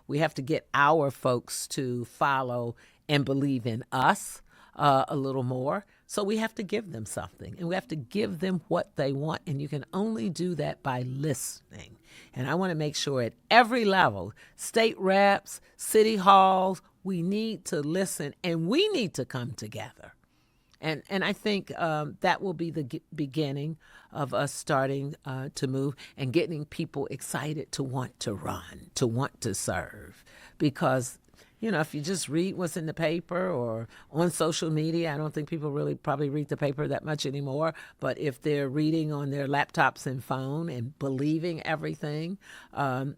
We have to get our folks to follow and believe in us a little more. So we have to give them something, and we have to give them what they want, and you can only do that by listening. And I want to make sure at every level, state reps, city halls, we need to listen, and we need to come together. And I think that will be the beginning of us starting to move and getting people excited to want to run, to want to serve. Because, you know, if you just read what's in the paper or on social media, I don't think people really probably read the paper that much anymore. But if they're reading on their laptops and phone and believing everything,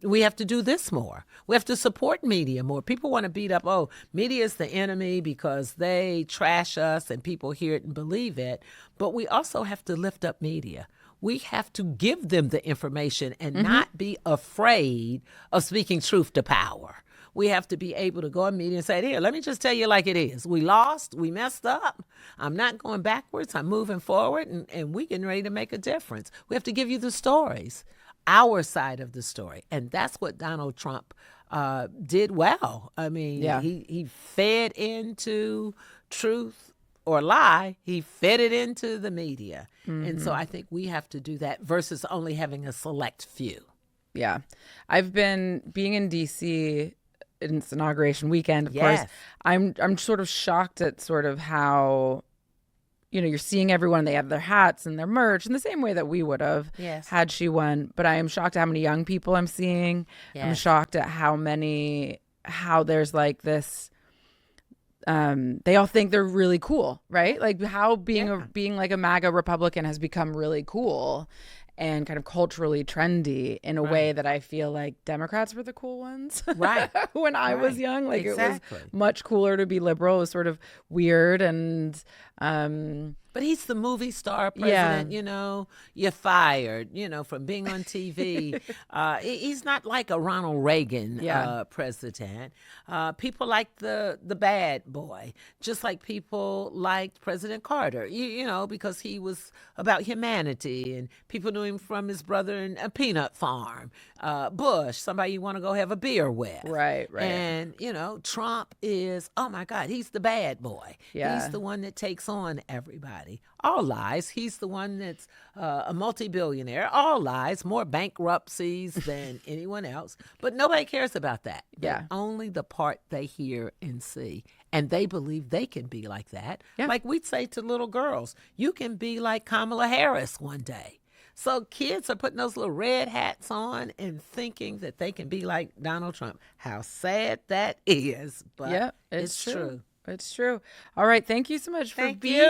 we have to do this more. We have to support media more. People want to beat up, oh, media is the enemy because they trash us and people hear it and believe it. But we also have to lift up media. We have to give them the information and not be afraid of speaking truth to power. We have to be able to go in media and say, here, let me just tell you like it is. We lost. We messed up. I'm not going backwards. I'm moving forward, and we getting ready to make a difference. We have to give you the stories, our side of the story. And that's what Donald Trump did well. I mean, he fed into truth or lie. He fed it into the media. And so I think we have to do that versus only having a select few. Yeah. I've been being in D.C., it's inauguration weekend, of course. I'm sort of shocked at sort of how, you know, you're seeing everyone, they have their hats and their merch in the same way that we would have had she won. But I am shocked at how many young people I'm seeing. I'm shocked at how there's like this, they all think they're really cool, right? Like how being like a MAGA Republican has become really cool and kind of culturally trendy in a way that I feel like Democrats were the cool ones. Right. When I was young, like it was much cooler to be liberal. It was sort of weird and but he's the movie star president, you know, you're fired, you know, from being on TV. He's not like a Ronald Reagan president. People like the bad boy, just like people liked President Carter, you know, because he was about humanity and people knew him from his brother in a peanut farm. Bush, somebody you want to go have a beer with. Right. And, you know, Trump is, oh my God, he's the bad boy. Yeah. He's the one that takes on everybody. All lies. He's the one that's a multi-billionaire. All lies. More bankruptcies than anyone else. But nobody cares about that. Yeah. Only the part they hear and see. And they believe they can be like that. Yeah. Like we'd say to little girls, you can be like Kamala Harris one day. So kids are putting those little red hats on and thinking that they can be like Donald Trump. How sad that is. But it's true. It's true. All right. Thank you so much for being you.